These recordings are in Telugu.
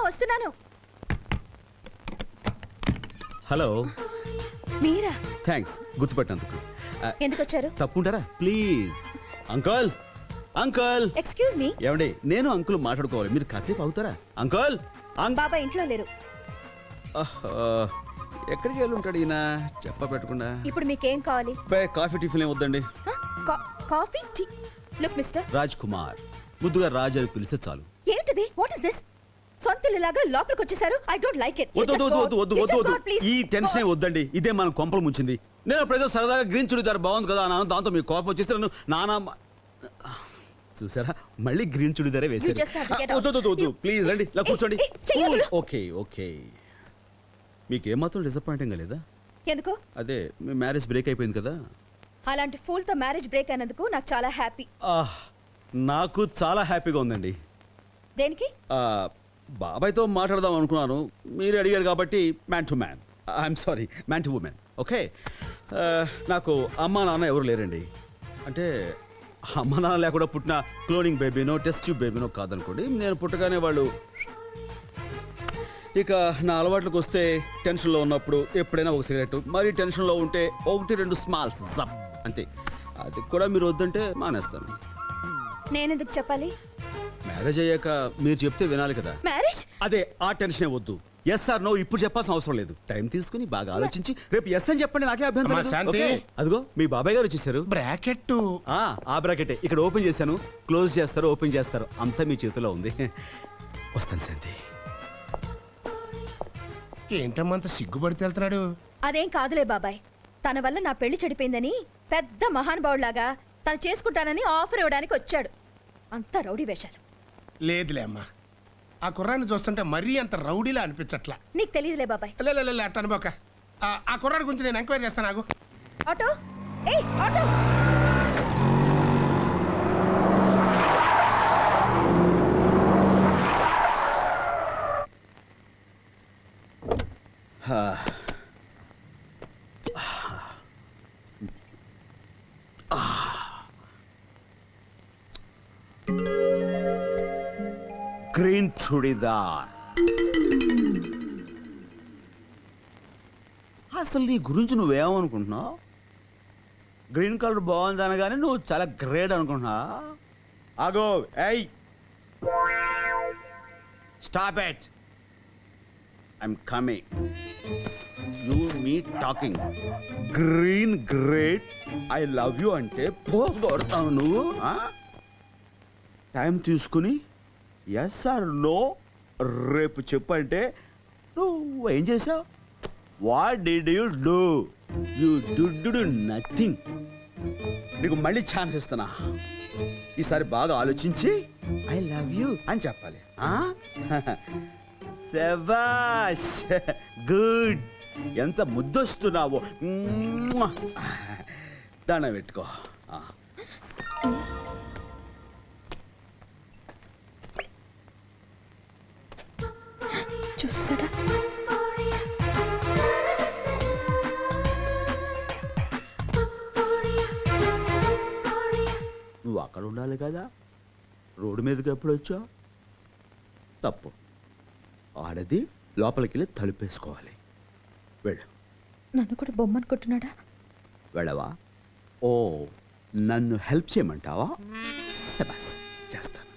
వస్తున్నాను. హలో. మీరా? థ్యాంక్స్ గుర్తుపట్టినందుకు. ఎందుకు వచ్చారు? తప్పుంటారా please. Uncle uncle. Excuse me. ఏమండి నేను అంకుల్ మాట్లాడుకోవాలి, మీరు కాసేపు అవుతారా? అంకుల్. బాబా ఇంట్లో లేరు. ఎక్కడికి వెళ్ళి ఉంటాడు ఈయన చెప్ప పెట్టకుండా? ఇప్పుడు మీకేం కావాలి? కాఫీ టిఫిన్ ఏం వద్దండి. Coffee tea. Look mister Raj Kumar, ముద్దుగా రాజ్ అని పిలిస్తే చాలు. ఏంటిది? What is this? సొంతలాగా లోపలికి వచ్చేసారు. I don't like it. వద్దు ఈ టెన్షన్ వద్దండి, ఇదే మన కొంపలు ముంచింది. నేను అప్పుడేదో సరదాగా గ్రీన్ చుడిదారు బాగుంది కదా అన్నాను, దాంతో మీ కోపం వచ్చేస్తే నన్ను నానా చూసారా మళ్ళీ గ్రీన్ చుడిదారే వేసారు. వద్దు ప్లీజ్ రండి ఇలా కూర్చోండి. Okay okay. మీకేమాత్రం డిసప్పాయింటింగ్ లేదా? ఎందుకు? అదే మీ మ్యారేజ్ బ్రేక్ అయిపోయింది కదా. అలాంటి ఫూల్ తో మ్యారేజ్ బ్రేక్ అయినందుకు నాకు చాలా హ్యాపీ. నాకు చాలా హ్యాపీగా ఉందండి. దేనికి? బాబాయ్తో మాట్లాడదాం అనుకున్నాను, మీరు అడిగారు కాబట్టి man to man. I'm sorry, man to women. Okay. నాకు అమ్మా నాన్న ఎవరు లేరండి. అంటే అమ్మ నాన్న లేకుండా పుట్టిన క్లోనింగ్ బేబీనో టెస్ట్ ట్యూబ్ బేబీనో కాదనుకోండి. నేను పుట్టగానే వాళ్ళు. ఇక నా అలవాట్లకు వస్తే టెన్షన్లో ఉన్నప్పుడు ఎప్పుడైనా ఒక సిగరెట్, మరీ టెన్షన్లో ఉంటే 1-2 స్మాల్స్ జప్ అంతే. అది కూడా మీరు వద్దంటే మానేస్తాను. నేనెందుకు చెప్పాలి? మ్యారేజ్ అయ్యాక మీరు చెప్తే వినాలి కదా. మ్యారేజ్? అదే ఆ టెన్షనే వద్దు. ఎస్ ఆర్ నో ఇప్పుడు చెప్పాల్సిన అవసరం లేదు. టైం తీసుకుని బాగా ఆలోచించి రేపు ఎస్ అని చెప్పండి, నాకే అభ్యంతరం. అదిగో మీ బాబాయ్ గారు వచ్చేసారు. బ్రాకెట్. ఆ బ్రాకెటే ఇక్కడ ఓపెన్ చేశాను, క్లోజ్ చేస్తారు, ఓపెన్ చేస్తారు, అంతా మీ చేతిలో ఉంది. వస్తాను శాంతి. ఏంటమ్మా అంత సిగ్గుపడితే వెళ్తున్నాడు? అదేం కాదులే బాబాయ్, తన వల్ల నా పెళ్లి చెడిపోయిందని పెద్ద మహానుభావులాగా తను చేసుకుంటానని ఆఫర్ ఇవ్వడానికి వచ్చాడు. అంత రౌడీ వేషాలు. లేదులే అమ్మా, ఆ కుర్రాన్ని చూస్తుంటే మరీ అంత రౌడీలా అనిపించట్లా. నీకు తెలియదులే బాబాయ్. లే అట్ట అనుకోక. ఆ కుర్రాడి గురించి నేను ఎంక్వైరీ చేస్తాను. నాకు ఆటో. ఏయ్ ఆటో. గ్రీన్ చుడిదార్. అసలు నీ గురించి నువ్వేమనుకుంటున్నావు? గ్రీన్ కలర్ బాగుంది అనగానే నువ్వు చాలా గ్రేట్ అనుకుంటున్నా. ఆగో. ఏయ్ stop it. I'm coming. You me talking. Green great I love you అంటే పోస్ కొడతావు నువ్వు. టైం తీసుకుని ఎస్ ఆర్ నో రేపు చెప్పంటే నువ్వు ఏం చేసావు? What did you do? You do nothing. నీకు మళ్ళీ ఛాన్స్ ఇస్తున్నా. ఈసారి బాగా ఆలోచించి ఐ లవ్ యూ అని చెప్పాలి. శభాష్, గుడ్. ఎంత ముద్దొస్తున్నావో. దండం పెట్టుకో. చూసాడా? నువ్వు అక్కడ ఉండాలి కదా, రోడ్డు మీదకి ఎప్పుడు వచ్చావు? తప్పు. ఆడది లోపలికి వెళ్ళి తలుపేసుకోవాలి. వెళ్ళు. నన్ను కూడా బొమ్మనుకుంటున్నాడా? వెళ్ళవా? ఓ, నన్ను హెల్ప్ చేయమంటావా? శబాస్, చేస్తాను.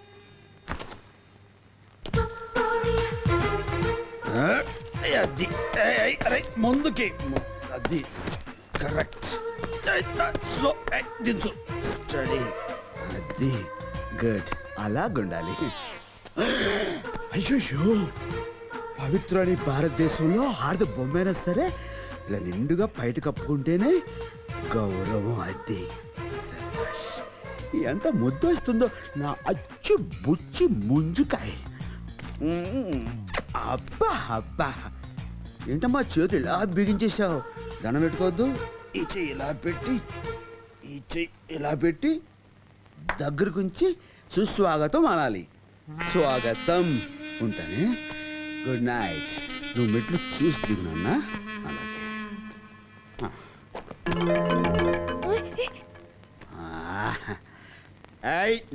అది ముందుకి, అది కరెక్ట్. స్లో దించు. స్టడీ. అది గుడ్. అలాగుండాలి. అయ్యో, పవిత్రని భారతదేశంలో ఆడది బొమ్మైనా సరే ఇలా నిండుగా బయట కప్పుకుంటేనే గౌరవం. అది ఎంత ముద్దు వస్తుందో నా అచ్చు బుచ్చి ముంజుకాయ. అబ్బా అబ్బా, ఏంటమ్మా చేతులు ఇలా బిగించేశావు? దండం పెట్టుకోవద్దు. ఈ చెయ్యి ఇలా పెట్టి, ఈ చెయ్యి ఇలా పెట్టి దగ్గరకు ఉంచి సుస్వాగతం అనాలి. స్వాగతం. ఉంటానే. Good night. నువ్వు మెట్లు చూసి దిగునన్నా. అలాగే.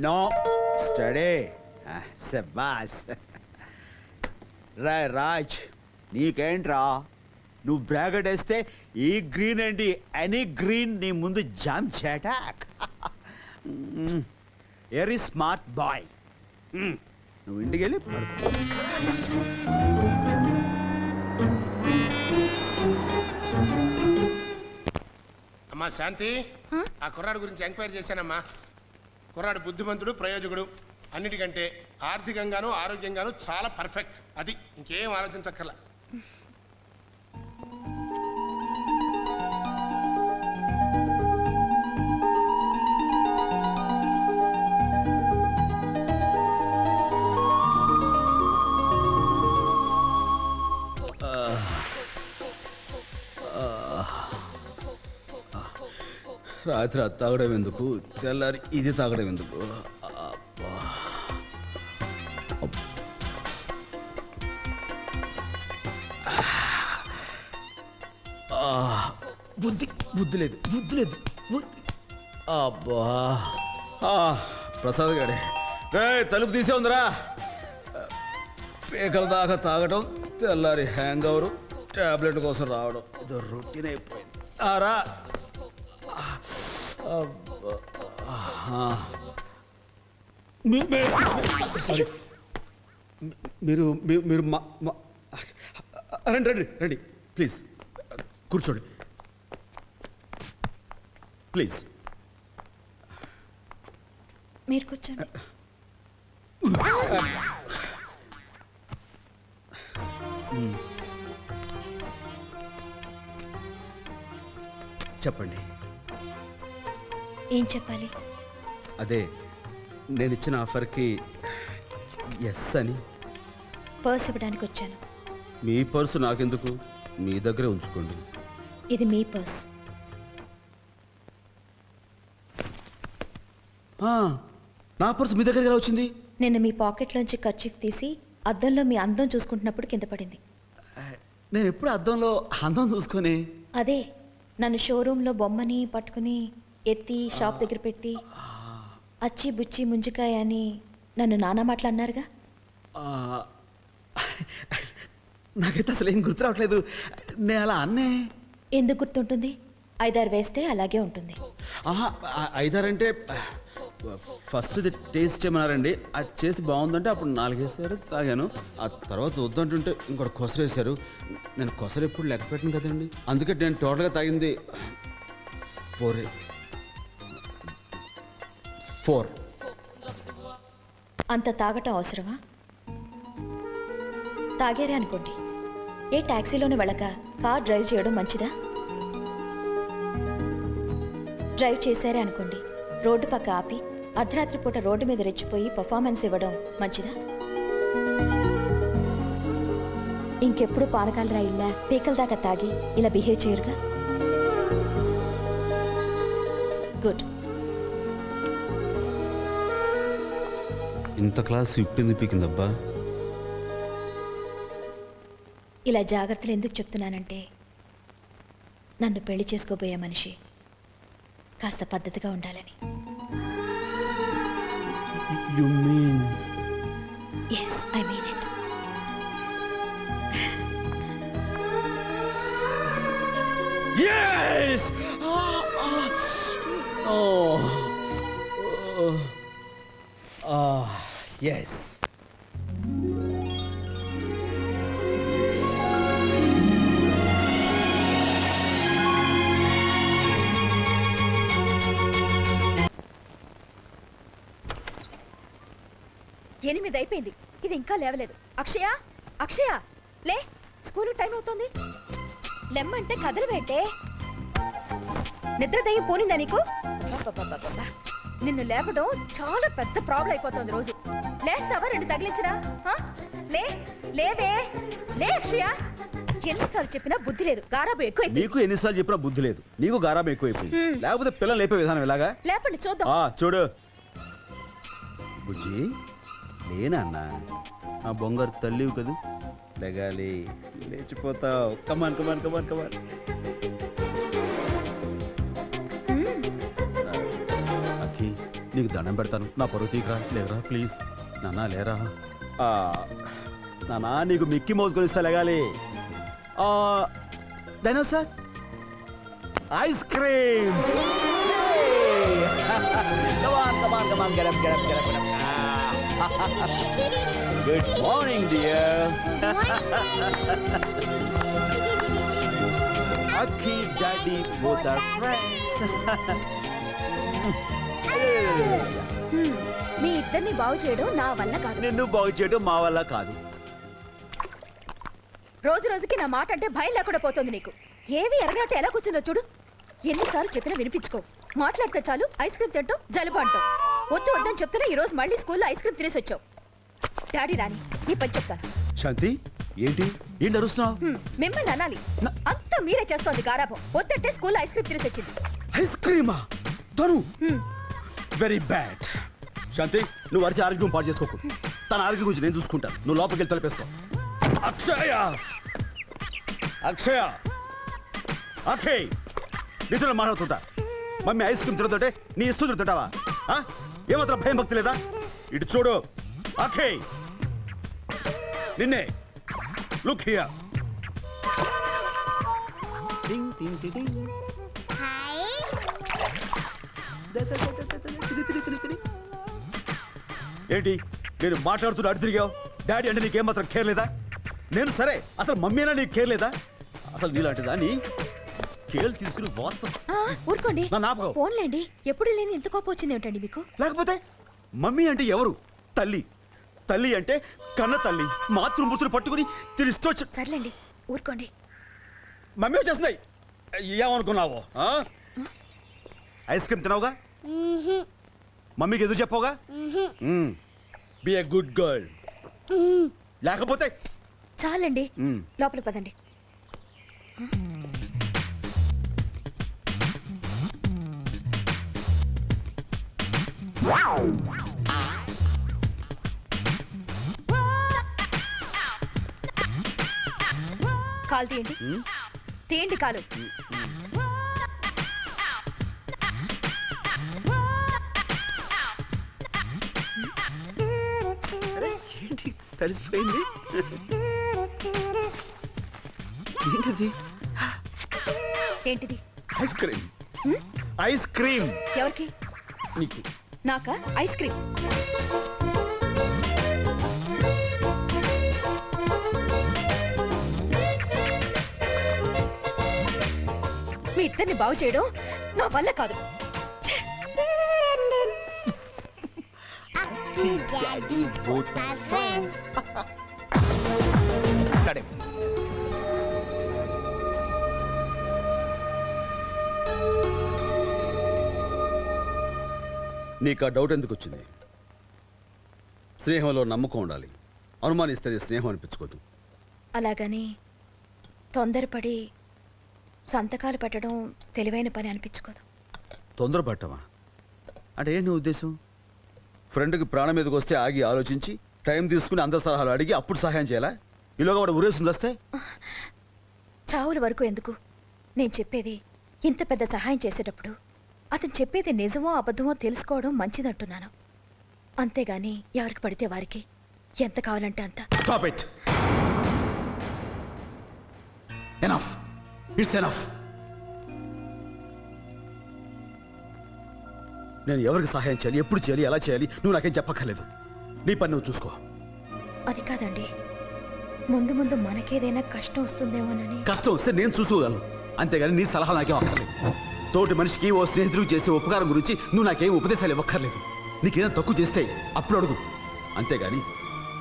No study. శబాస్. రాజ్ నీకేంట్రా నువ్వు బ్రాకెట్ వేస్తే ఈ గ్రీన్ అండి ఎనీ గ్రీన్ నీ ముందు జామ్ చాటాక్ వెరీ స్మార్ట్ బాయ్ నువ్వు ఇంటికి వెళ్ళి పడుకో అమ్మా శాంతి ఆ కుర్రాడు గురించి ఎంక్వైరీ చేశానమ్మా. కుర్రాడు బుద్ధిమంతుడు, ప్రయోజకుడు, అన్నిటికంటే ఆర్థికంగాను ఆరోగ్యంగాను చాలా పర్ఫెక్ట్. అది ఇంకేం ఆలోచించక్కర్లా. రాత్రి అది తాగడం ఎందుకు, తెల్లారి ఇది తాగడం ఎందుకు? బుద్ధి బుద్ధి లేదు బుద్ధి లేదు బుద్ధి. అబ్బా ప్రసాద్ గారే తలుపు తీసే ఉందిరా. పేకల దాకా తాగటం, తెల్లారి హ్యాంగ్ అవరు, టాబ్లెట్ కోసం రావడం, ఇదో రొటీన్ అయిపోయింది. రా సారీ మీరు మీరు రండి రండి రండి ప్లీజ్ కూర్చోండి ప్లీజ్. మీరు కూర్చోండి. చెప్పండి. ఏం చెప్పాలి? అదే నేను ఇచ్చిన ఆఫర్కి ఎస్ అని. పర్స్ ఇవ్వడానికి వచ్చాను. మీ పర్సు నాకెందుకు, మీ దగ్గరే ఉంచుకోండి. ఇది మీ పర్స్. నా పర్సు మీ దగ్గర ఎలా వచ్చింది? నిన్న మీ పాకెట్లోంచి కర్చీఫ్ తీసి అద్దంలో మీ అందం చూసుకుంటున్నప్పుడు కింద పడింది. నేను ఎప్పుడు అద్దంలో అందం చూసుకొని. అదే నన్ను షోరూంలో బొమ్మని పట్టుకుని ఎత్తి షాప్ దగ్గర పెట్టి అచ్చి బుచ్చి ముంజికాయ అని నన్ను నానా మాటలు అన్నారుగా. నాకైతే అసలు ఏం గుర్తు రావట్లేదు. నేను అలా అన్నే. ఎందుకు గుర్తుంటుంది? 5-6 వేస్తే అలాగే ఉంటుంది. 5-6 అంటే ఫస్ట్ టేస్ట్ చేయమన్నారండి. అది చేసి బాగుందంటే అప్పుడు 4 వేసారు, తాగాను. ఆ తర్వాత వద్దంటుంటే ఇంకోటి కొసరేసారు. నేను కొసరు ఎప్పుడు లెక్క పెట్టను కదండి, అందుకే నేను టోటల్గా తాగింది 4. అంత తాగటం అవసరమా? తాగారే అనుకోండి, ఏ ట్యాక్సీలోనే వెళ్ళక కార్ డ్రైవ్ చేయడం మంచిదా? డ్రైవ్ చేశారే అనుకోండి, రోడ్డు పక్క ఆపి అర్ధరాత్రి పూట రోడ్డు మీద రెచ్చిపోయి పర్ఫార్మెన్స్ ఇవ్వడం మంచిదా? ఇంకెప్పుడు పానకాల రాయిల్లా పీకల దాకా తాగి ఇలా బిహేవ్ చేయరుగా. గుడ్. ఇంత క్లాస్ ఇప్పుడు పీకిందబ్బా. ఇలా జాగ్రత్తలు ఎందుకు చెప్తున్నానంటే, నన్ను పెళ్లి చేసుకోబోయే మనిషి కాస్త పద్ధతిగా ఉండాలని. You mean? Yes, I mean it. Yes! Yes. ఎనిమిది అయిపోయింది, ఇది ఇంకా లేవలేదు. అక్షయ, అక్షయ లే, స్కూలు టైం అవుతుంది. లెమ్మంటే కదలబెట్టే. నిద్ర దయ్యం పోనిందా నీకు? అబ్బబ్బబ్బబ్బబ్బా. నిన్ను లేపడం చాలా పెద్ద ప్రాబ్లం అయిపోతుంది రోజు. లేస్తావా? 2 తగిలించరా? లే, లేవే, లే అక్షయ. ఎన్నిసార్లు చెప్పినా బుద్ధి లేదు, గారాబు ఎక్కువ. నీకు ఎన్నిసార్లు చెప్పినా బుద్ధి లేదు, నీకు గారాబం ఎక్కువైపోయింది. లేకపోతే పిల్లలు లేపే విధానం ఇలాగా. లేపండి చూద్దాం. చూడు బుజ్జి, లేనన్నా ఆ బొంగారు తల్లివి కదూ, లెగాలి, లేచిపోతావు. కమాన్ కమాన్ కమాన్ కమాన్. అక్కి, నీకు దండం పెడతాను, నా పరువు తీకరా. లేరా ప్లీజ్ నాన్న, లేరా. నానా నీకు మిక్కీ మౌస్ కొనిస్తా లేగాలి dinosaur ice cream good morning dear Akki daddy both are friends మీ ఇద్దరిని బాగు చేయడం నా వల్ల కాదు. నిన్ను బాగు చేయడం మా వల్ల కాదు. రోజు రోజుకి నా మాట అంటే భయం లేకుండా పోతుంది నీకు. ఏవి ఎరగనట్టు ఎలా కూర్చుందో చూడు. ఎన్నిసార్లు చెప్పినా వినిపించుకో. మాట్లాడితే చాలు ఐస్ క్రీమ్ తింటూ జలుబు అంటావు. వద్దు వద్దని చెప్తున్నా ఈ రోజు మళ్ళీ స్కూల్లో ఐస్ క్రీమ్ తినేసి వచ్చావు. డాడీ రాని నీ పని చెప్తాను. శాంతి ఏంటి ఏంటి అరుస్తున్నావు? మిమ్మల్ని అనాలి. అంతా మీరే చేస్తోంది గారాబం. వద్దంటే స్కూల్లో ఐస్ క్రీమ్ తినేసి వచ్చింది. ఐస్ క్రీమా? తను వెరీ బ్యాడ్. శాంతి నువ్వు అరిచి ఆరోగ్యం పాటు చేసుకోకు. తన ఆరోగ్యం గురించి నేను చూసుకుంటాను. నువ్వు లోపలికి వెళ్ళి తలపేసుకో. అక్షయ అక్షయ అక్షయ్ నీతో మాట్లాడుతుంటా. మమ్మీ ఐస్ క్రీమ్ తినదంటే నీ ఇష్టం తింటావా? ఏమాత్రం భయం భక్తి లేదా? ఇటు చూడు అక్షయ్, నిన్నే. Look here. ఏంటి నేను మాట్లాడుతున్నా అటు తిరిగావు? డాడీ అంటే నీకేమాత్రం కేర్ లేదా? నేను సరే అసలు మమ్మీ అయినా నీకు కేర్ లేదా? అసలు నీలాంటి దాన్ని కేర్ తీసుకుని ఊరుకోండి. ఫోన్లేండి. ఎప్పుడు లేని ఎంత కోపం వచ్చింది ఏమిటండి మీకు? లేకపోతే మమ్మీ అంటే ఎవరు? తల్లి. తల్లి అంటే కన్న తల్లి. మాతృమూతులు పట్టుకుని తిరిగి. సర్లేండి ఊరుకోండి. మమ్మీ వచ్చేస్తున్నాయి. ఏమనుకున్నావు? ఐస్ క్రీమ్ తినవుగా? మమ్మీకి ఎదురు చెప్పవుగా? Be a good girl. లేకపోతే చాలండి లోపలికి పదండి. కాలు తీయండి. తీయండి కాలు. ఏంటి తడిసిపోయింది? ఏంటిది? ఏంటిది? Ice cream. ఐస్ క్రీమ్ ఎవరికి? నీకు. నాకా ఐస్ క్రీమ్? మీ ఇద్దరిని బాగు చేయడం నా వల్ల కాదు. నీకు ఆ డౌట్ ఎందుకు వచ్చింది? స్నేహంలో నమ్మకం ఉండాలి. అనుమానిస్తే స్నేహం అనిపించుకోదు. అలాగని తొందరపడి సంతకాలు పెట్టడం తెలివైన పని అనిపించుకోదు. తొందరపడటమా అంటే ఏంటి నీ ఉద్దేశం? ఫ్రెండ్కి ప్రాణం మీదకి వస్తే ఆగి ఆలోచించి టైం తీసుకుని అందరి సలహాలు అడిగి అప్పుడు సహాయం చేయాలా? ఈలోగా వాడు ఉరేస్తుంది వస్తే చావుల వరకు ఎందుకు? నేను చెప్పేది ఇంత పెద్ద సహాయం చేసేటప్పుడు అతను చెప్పేది నిజమో అబద్ధమో తెలుసుకోవడం మంచిదంటున్నాను. అంతేగాని ఎవరికి పడితే వారికి ఎంత కావాలంటే అంత. Stop it. Enough. It's enough. నేను ఎవరికి సహాయం చేయాలి, ఎప్పుడు చేయాలి, ఎలా చేయాలి నువ్వు నాకేం చెప్పక్కర్లేదు. నీ పని నువ్వు చూసుకో. అది కాదండి, ముందు ముందు మనకేదైనా కష్టం వస్తుందేమోనని. కష్టం వస్తే నేను చూసుకోగలను, అంతేగాని నీ సలహా నాకేం అక్కర్లేదు. తోటి మనిషికి ఓ స్నేహితుడికి చేసే ఉపకారం గురించి నువ్వు నాకేం ఉపదేశాలు ఇవ్వక్కర్లేదు. నీకేదైనా తక్కువ చేస్తే అప్పుడు అడుగు, అంతేగాని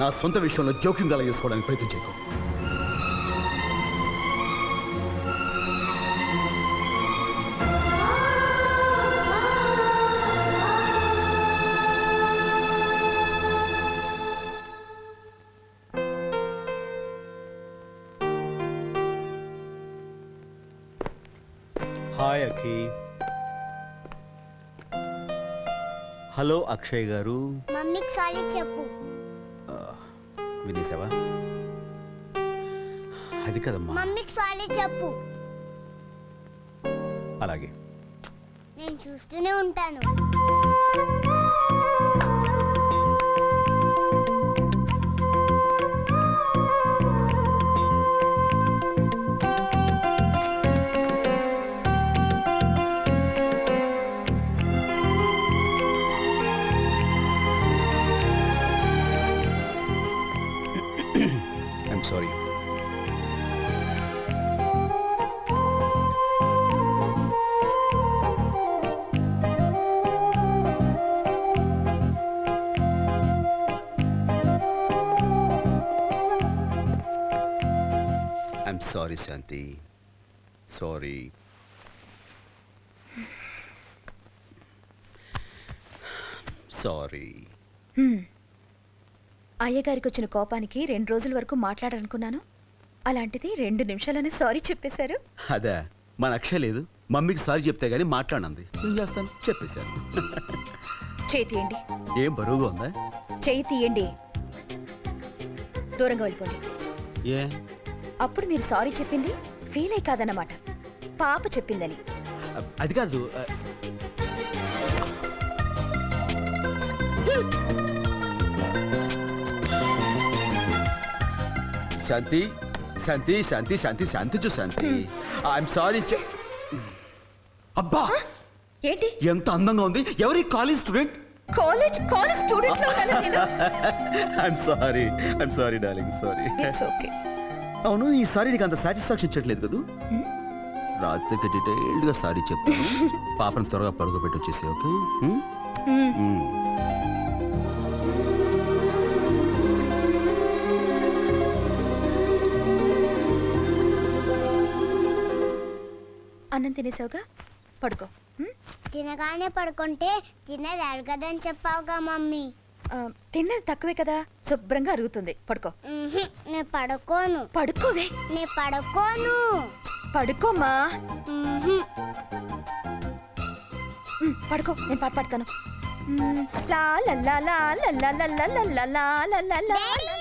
నా సొంత విషయంలో జోక్యం గల చేసుకోవడానికి ప్రయత్నం చేయకు. హాయ్ అఖి. హలో అక్షయ్ గారు. మమ్మీకి సారీ చెప్పు. వినేసావా? అది కదమ్మా. మమ్మీకి సారీ చెప్పు. అలాగే. నేను చూస్తూనే ఉంటాను. I'm sorry. I'm sorry Shanti, sorry. Sorry. అయ్యగారికి వచ్చిన కోపానికి 2 రోజుల వరకు మాట్లాడాలనుకున్నాను. అలాంటిది 2 నిమిషాలని సారీ చెప్పేశారు. అదే మన అక్షయ లేదు, మమ్మీకి సారీ చెప్తే గానీ మాట్లాడంది. ఏం చేస్తాను, చెప్పేశాను. చేయి తీయండి. ఏం బరువుగా ఉందా? చేయి తీయండి. దూరంగా వెళ్ళిపోండి. ఏ అప్పుడు మీరు సారీ చెప్పింది ఫీల్ అయి కాదన్నమాట, పాప చెప్పిందని. అది కాదు. శాంతి శాంతి శాంతి శాంతి శాంతి చూ శాంతి, ఐఎమ్ సారీ. అబ్బా ఏంటి ఎంత అందంగా ఉంది. ఎవరి కాలేజ్ స్టూడెంట్? కాలేజ్ స్టూడెంట్ లో ఉన్నాను నేను. I'm sorry darling, sorry. It's okay. అవును, ఈసారి నీకు అంత సాటిస్ఫాక్షన్ ఇచ్చట్లేదు కదా. రాత్రికి డీటెయిల్డ్గా సారీ చెప్తాను. పాపను త్వరగా పడుకోబెట్టి వచ్చేసి, ఓకే? అన్నం తినేసావుగా, పడుకో. తినగానే పడుకుంటే తినేది అరగదని చెప్పావుగా మమ్మీ. తిన్నది తక్కువే కదా, శుభ్రంగా అరుగుతుంది. పడుకో. నేను పడుకోను. పడుకోవే. నేను పడుకోను. పడుకోమా. మ్మ్హ్మ్. పడుకో, నేను పాట పాడతాను. లా లా లా లా లా లా లా లా లా లా లా లా లా లా. డాడీ!